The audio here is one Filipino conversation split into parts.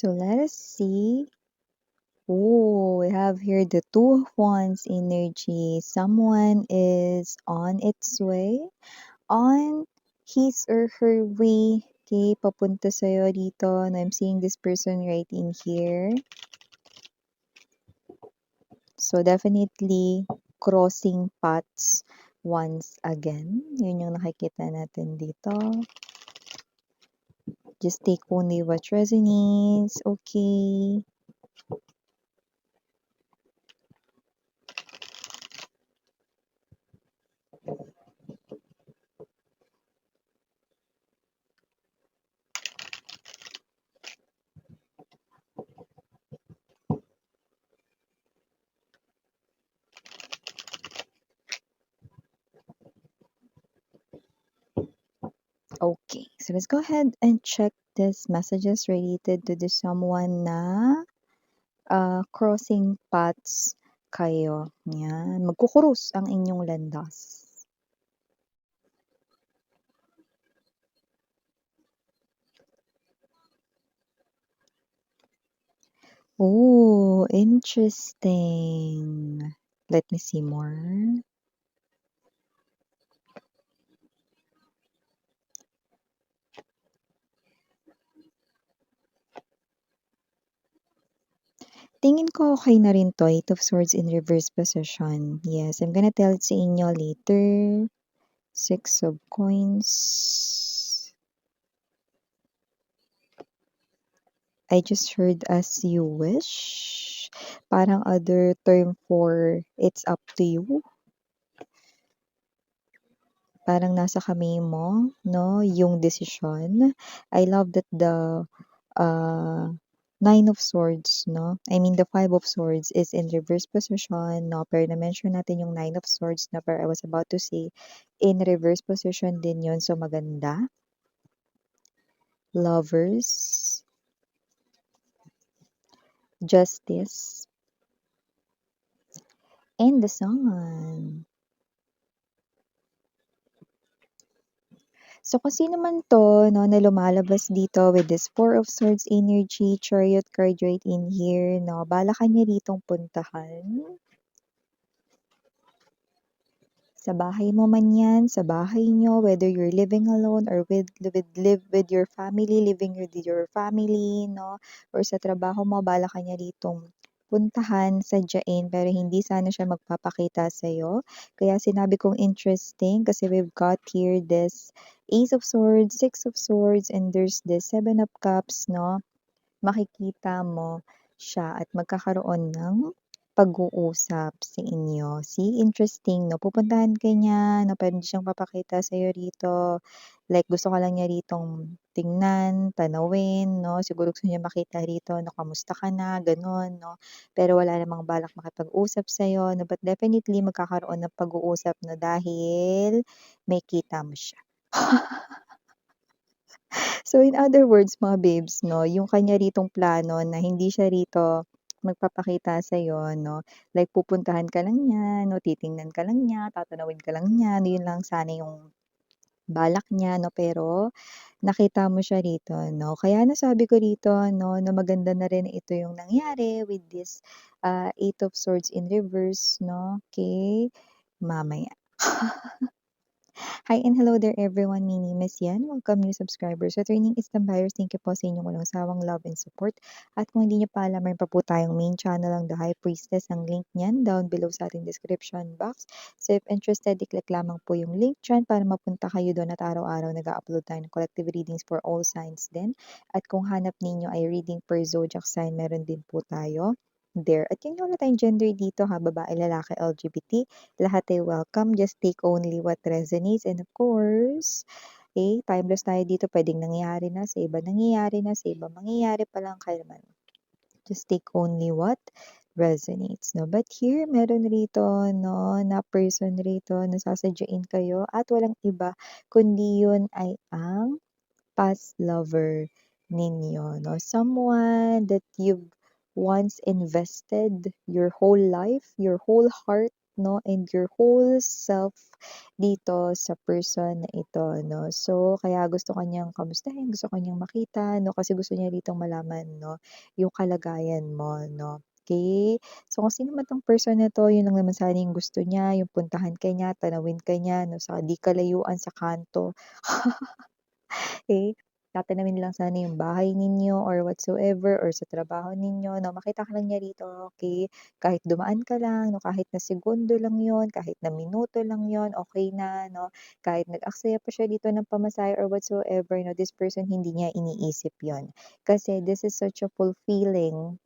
So let us see. Oh, we have here the Two of Wands energy. Someone is on its way, on his or her way. Okay, papunta sa'yo dito. And I'm seeing this person right in here. So definitely crossing paths once again. Yun yung nakikita natin dito. Just take only what resonates. Okay. Okay, so let's go ahead and check these messages related to the someone na crossing paths kayo. Yan. Magkukurus ang inyong landas. Oh, interesting. Let me see more. Tingin ko okay na rin 'to, Eight of Swords in reverse position. Yes, I'm gonna tell it sa inyo later. Six of Coins. I just heard as you wish. Parang other term for it's up to you. Parang nasa kamay mo, no, yung desisyon. I love that the uh, Nine of Swords, no? I mean, the Five of Swords is in reverse position, no? Pero na-mention natin yung Nine of Swords na pero I was about to say, in reverse position din yun. So, maganda. Lovers. Justice. And the Sun. So, kung sino man 'to 'no, na lumalabas dito with this Four of Swords energy, Chariot card right in here 'no, balak ka niya ditong puntahan. Sa bahay mo man 'yan, sa bahay niyo, whether you're living alone or live with your family, living with your family 'no, or sa trabaho mo balak ka niya ditong puntahan, sadyain, pero hindi sana siya magpapakita sa'yo. Kaya sinabi kong interesting kasi we've got here this Ace of Swords, Six of Swords, and there's this Seven of Cups 'no. Makikita mo siya at magkakaroon ng pag-uusap sa inyo. See, interesting 'no, pupuntahan ka niya 'no, pero hindi siyang papakita sa'yo rito. Like gusto ka lang niya ritong tingnan, tanawin 'no, siguro gusto niya makita rito na kamusta ka na, gano'n 'no. Pero wala namang balak makipag-usap sa'yo 'no, but definitely magkakaroon ng pag-uusap 'no, dahil may kita mo siya. So in other words mga babes 'no, yung kanya ritong plano na hindi siya rito magpapakita sa'yo 'no, like pupuntahan ka lang niya 'no, titingnan ka lang niya, tatanawin ka lang niya, yun lang sana yung balak niya 'no, pero nakita mo siya rito 'no. Kaya nasabi ko rito 'no, na maganda na rin ito yung nangyari with this, Eight of Swords in reverse 'no, okey, mamaya. Hi and hello there everyone, my name is Yan. Welcome new subscribers. Returning Eastern buyers, thank you po sa inyong walang sawang love and support. At kung hindi niyo pa alam, mayroon pa po tayong main channel ang The High Priestess. Ang link niyan down below sa ating description box. So if interested, i-click lamang po yung link dyan para mapunta kayo doon at araw-araw nag-upload tayo ng collective readings for all signs din. At kung hanap ninyo ay reading per zodiac sign, meron din po tayo there. At yun yung wala tayong gender dito ha, babae, lalaki, LGBT. Lahat ay welcome, just take only what resonates and of course, timeless tayo dito, puwedeng nangyayari na, sa iba nangyayari na, sa iba mangyayari pa lang, kaya naman just take only what resonates 'no. But here meron rito 'no, na person rito na sasadyain kayo at walang iba kundi yun ay ang past lover ninyo 'no. Someone that you've once invested your whole life, your whole heart 'no, and your whole self dito sa person na ito 'no. So, kaya gusto ka niyang kamustahin, gusto ka niyang makita 'no, kasi gusto niya ditong malaman 'no, yung kalagayan mo 'no, okey. So, kung sino man 'tong person na 'to, yun lang naman sana yung gusto niya, yung puntahan ka niya, tanawin ka niya 'no, sa di kalayuan sa kanto. Eh, tatanawin lang sana yung bahay ninyo or whatsoever or sa trabaho ninyo 'no, makita ka lang niya rito, okey. Kahit dumaan ka lang 'no, kahit na segundo lang yun, kahit na minuto lang yun, okey na 'no. Kahit nag-aksaya pa siya dito ng pamasahe or whatsoever 'no, this person hindi niya iniisip yun. Kasi this is such a fulfilling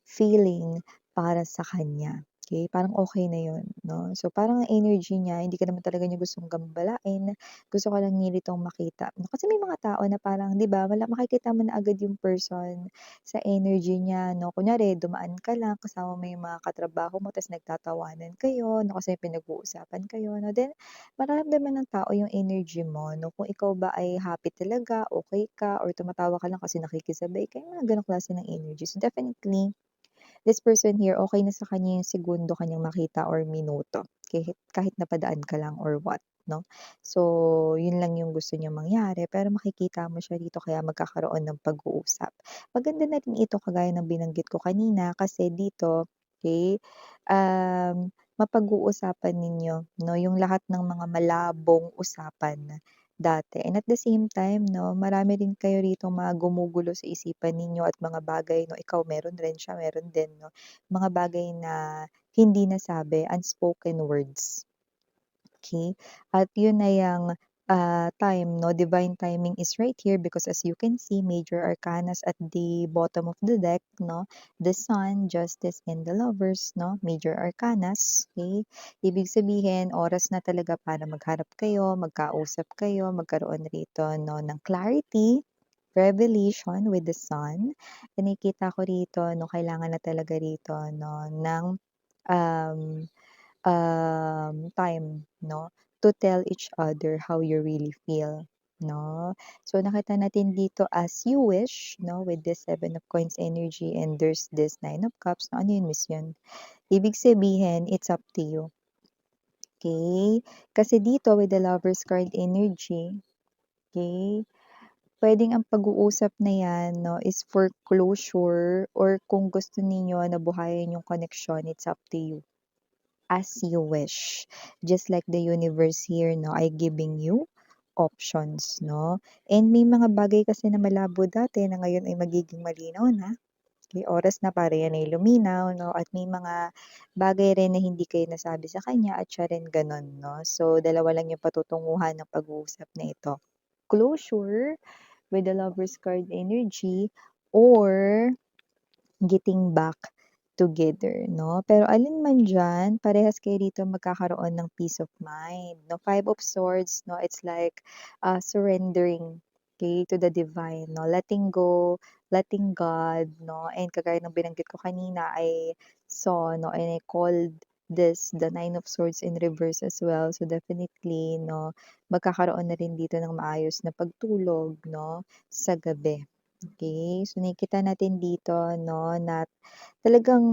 feeling para sa kanya, okey? Parang okey na yun 'no. So, parang ang energy niya hindi ka naman talaga niya gustong gambalain, gusto ka lang niya nitong makita 'no. Kasi may mga tao na parang 'di ba makikita mo na agad yung person sa energy niya 'no. Kunyari dumaan ka lang, kasama mo yung mga katrabaho mo ta's nagtatawanan kayo 'no, kasi may pinag-uusapan kayo 'no, then mararamdaman ng tao yung energy mo 'no, kung ikaw ba ay happy talaga, okey ka, or tumatawa ka lang kasi nakikisabay ka, yung mga gano'ng klase ng energy. So, definitely this person here, okey na sa kanya yung segundo ka niyang makita or minuto, kahit napadaan ka lang or what 'no. So, yun lang yung gusto niyang mangyari, pero makikita mo siya dito kaya magkakaroon ng pag-uusap. Maganda na rin ito kagaya ng binanggit ko kanina kasi dito, okey, mapag-uusapan ninyo 'no, yung lahat ng mga malabong usapan dati, and at the same time 'no, marami rin kayo ritong mga gumugulo sa isipan ninyo at mga bagay 'no, ikaw meron rin, siya meron din 'no, mga bagay na hindi nasabi, unspoken words. Okay, at yun ay ang, time 'no, divine timing is right here because as you can see major arcanas at the bottom of the deck 'no, the Sun, Justice, and the Lovers 'no, major arcanas, okay. Ibig sabihin oras na talaga para magharap kayo, magkausap kayo, magkaroon rito 'no ng clarity, revelation with the Sun. Nakikita ko rito 'no, kailangan na talaga rito 'no ng, um time 'no, to tell each other how you really feel 'no. So, nakita natin dito as you wish 'no, with this Seven of Coins energy and there's this Nine of Cups. Ano yun, Miss yun? Ibig sabihin, it's up to you, okay. Kasi dito with the Lovers card energy, okay, puwedeng ang pag-uusap na 'yan 'no is for closure or kung gusto ninyo na buhayin yung connection, it's up to you. As you wish. Just like the universe here 'no, ay giving you options 'no. And may mga bagay kasi na malabo dati na ngayon ay magiging malinaw na. May oras na para yan ay luminaw 'no, at may mga bagay rin na hindi kayo nasabi sa kanya at siya rin gano'n 'no. So, dalawa lang yung patutunguhan ng pag-uusap na ito. Closure with the Lovers card energy or getting back together 'no. Pero alin man diyan, parehas kayo dito magkakaroon ng peace of mind 'no. Five of Swords 'no, it's like, surrendering, okay, to the divine 'no, letting go, letting God 'no, and kagaya ng binanggit ko kanina I saw 'no, and I called this the Nine of Swords in reverse as well. So, definitely 'no, magkakaroon na rin dito ng maayos na pagtulog 'no, sa gabi. Okay, so nakikita natin dito 'no, na talagang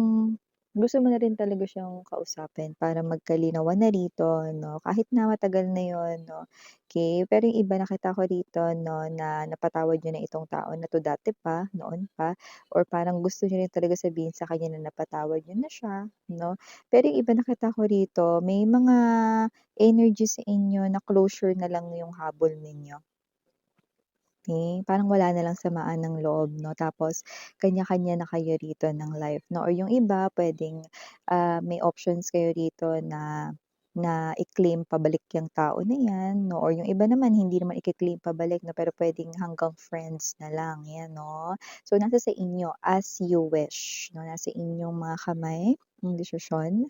gusto mo na rin talaga siyang kausapin para magkalinawan na rito 'no, kahit na matagal na 'yon 'no, okey. Pero yung iba nakita ko rito 'no, na napatawad niyo na itong tao na 'to dati pa, noon pa, or parang gusto niyo rin talaga sabihin sa kanya na napatawad niyo na siya 'no. Pero yung iba nakita ko rito, may mga energy sa inyo na closure na lang yung habol ninyo. Parang wala na lang samaan ng loob 'no, tapos kanya-kanya na kayo rito ng life 'no, or yung iba puwedeng, may options kayo rito na na i-claim pabalik yang tao na 'yan 'no, or yung iba naman hindi naman iki-claim pabalik 'no, pero puwedeng hanggang friends na lang, 'yan 'no. So, nasa sa inyo, as you wish 'no, nasa inyong mga kamay ang desisyon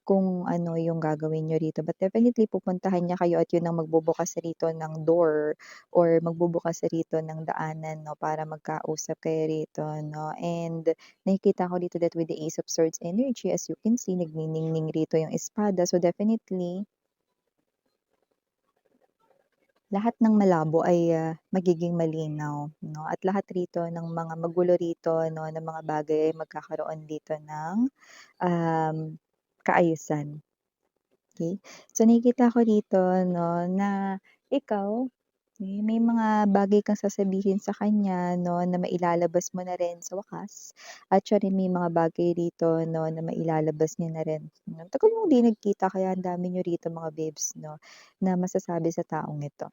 kung ano yung gagawin niyo rito. But definitely pupuntahan niya kayo at yun ang magbubukas rito ng door or magbubukas rito ng daanan 'no, para magkausap kayo rito 'no. And nakikita ko dito that with the Ace of Swords energy, as you can see nagniningning rito yung espada. So, definitely lahat ng malabo ay, magiging malinaw 'no, at lahat rito ng mga magulo rito 'no, na mga bagay ay magkakaroon dito ng, um kaayusan. Okay. So, nakikita ko dito 'no, na ikaw, may mga bagay kang sasabihin sa kanya 'no, na mailalabas mo na rin sa wakas at siya rin may mga bagay rito 'no, na mailalabas niya na rin. Ang tagal niyong 'di nagkita kaya ang dami niyo rito mga babes 'no, na masasabi sa taong ito.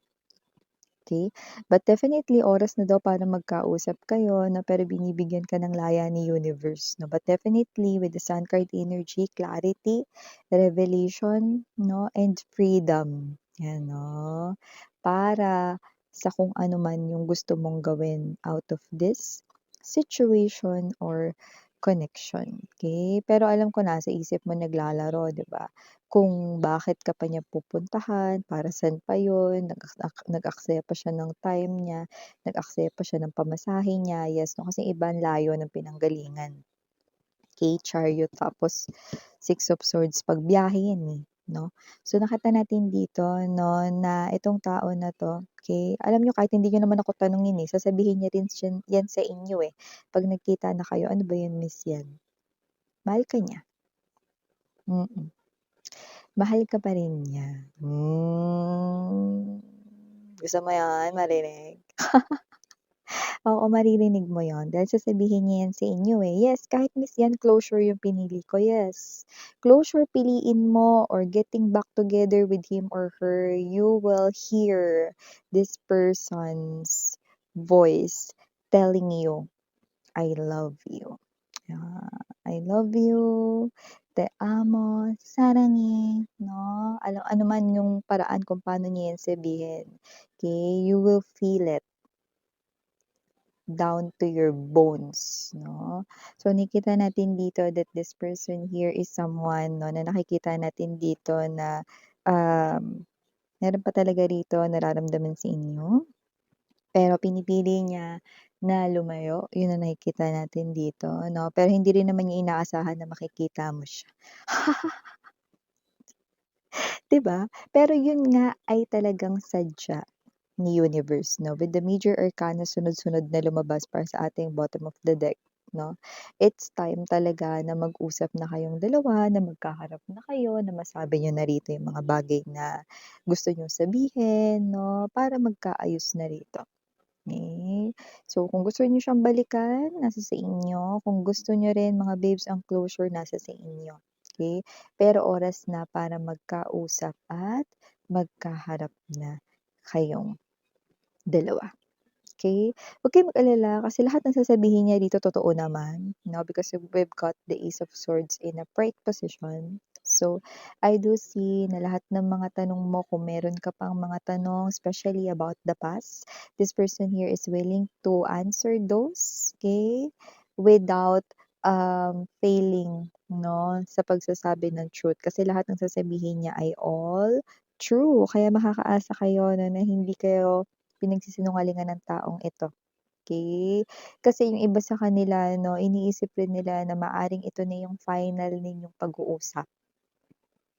Okay, but definitely oras na daw para magkausap kayo 'no, pero binibigyan ka ng laya ni universe 'no. But definitely with the sun card energy, clarity, revelation 'no, and freedom, 'yan 'no. Para sa kung ano man yung gusto mong gawin out of this situation or connection, okay. Pero alam ko nasa isip mo naglalaro, 'di ba? Kung bakit ka pa niya pupuntahan, para saan pa yun, nag-aksaya pa siya ng time niya, nag-aksaya pa siya ng pamasahe niya, yes 'no, kasi iba ang layo ng pinanggalingan. Okey, Chariot tapos Six of Swords, pagbiyahe yan, eh, 'no. So, nakita natin dito 'no, na itong tao na 'to, okey, alam niyo kahit hindi niyo naman ako tanungin, eh, sasabihin niya rin yan sa inyo, eh, 'pag nagkita na kayo, "Ano ba yan Miss yan?" Mahal ka niya, mm. Mahal ka pa rin niya. Gusto mo 'yun marinig? Oo, maririnig mo 'yun dahil sasabihin niya 'yan sa inyo, eh. Yes, kahit Miss yan closure yung pinili ko, yes. Closure piliin mo or getting back together with him or her, you will hear this person's voice telling you, "I love you." I love you, te amo, 사랑해, 'no? Ano man yung paraan kung paano niya yan sabihin, okay. You will feel it down to your bones, 'no? So, nakikita natin dito that this person here is someone 'no, na nakikita natin dito na, meron pa talaga rito nararamdaman sa inyo. Pero pinipili niya na lumayo, yun ang nakikita natin dito 'no, pero hindi rin naman niya inaasahan na makikita mo siya. 'Di ba? Pero yun nga ay talagang sadya ni universe 'no, with the major arcana sunod-sunod na lumabas para sa ating bottom of the deck 'no. It's time talaga na mag-usap na kayong dalawa, na magkaharap na kayo, na masabi niyo na rito yung mga bagay na gusto niyong sabihin 'no, para magkaayos na rito. So, kung gusto niyo siyang balikan, nasa sa inyo. Kung gusto niyo rin mga babes ang closure, nasa sa inyo, okey? Pero oras na para magkausap at magkaharap na kayong dalawa. Okay, huwag kayong mag-alala kasi lahat ng sasabihin niya dito totoo naman, 'no, because we've got the Ace of Swords in a right position. So, I do see na lahat ng mga tanong mo kung meron ka pang mga tanong, especially about the past, this person here is willing to answer those, okay, without, failing 'no, sa pagsasabi ng truth. Kasi lahat ng sasabihin niya ay all true, kaya makakaasa kayo na hindi kayo pinagsisinungalingan ng taong ito, okey? Kasi yung iba sa kanila 'no, iniisip rin nila na maaaring ito na yung final ninyong pag-uusap,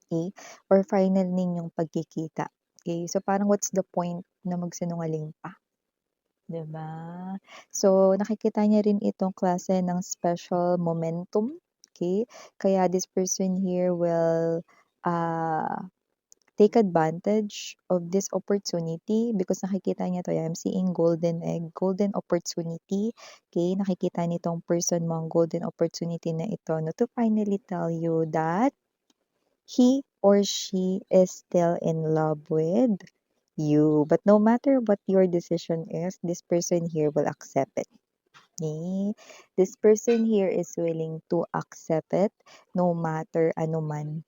okey, or final ninyong pagkikita, okey? So, parang what's the point na magsinungaling pa, 'di ba? So, nakikita niya rin itong klase ng special momentum, okey? Kaya this person here will, ah take advantage of this opportunity because nakikita niya 'to, I'm seeing golden egg, golden opportunity, okay. Nakikita nitong person mo ang golden opportunity na ito 'no, to finally tell you that he or she is still in love with you. But no matter what your decision is, this person here will accept it, okay. This person here is willing to accept it no matter ano man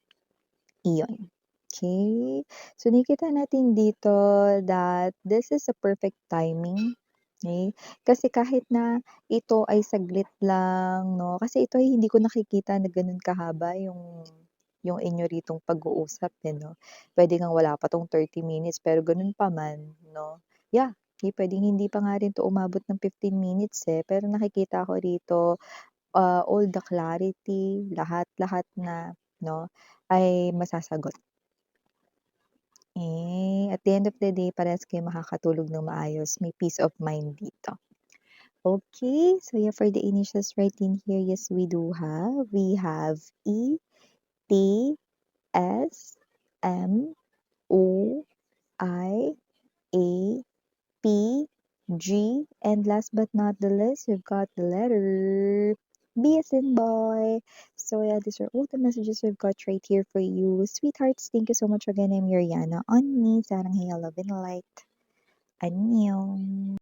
iyon. Okay. So, nakikita natin dito that this is a perfect timing, okay. Kasi kahit na ito ay saglit lang 'no, kasi ito ay hindi ko nakikita na gano'n kahaba yung inyo ritong pag-uusap, eh, 'no. Puwede ngang wala pa 'tong 30 minutes pero gano'n pa man 'no, yeah, okey puwedeng hindi pa nga rin 'to umabot ng 15 minutes, eh, pero nakikita ko rito, all the clarity, lahat-lahat na 'no, ay masasagot. At the end of the day parehas kayo makakatulog ng maayos, may peace of mind dito. Okay, so yeah, for the initials right in here, yes, we do have. We have E, T, S, M, O, I, A, P, G, and last but not the least, we've got the letter B as in boy. So yeah, these are all the messages we've got right here for you. Sweethearts, thank you so much again. I'm Yuriana. On me, sarang hey, love and light. Annyeong.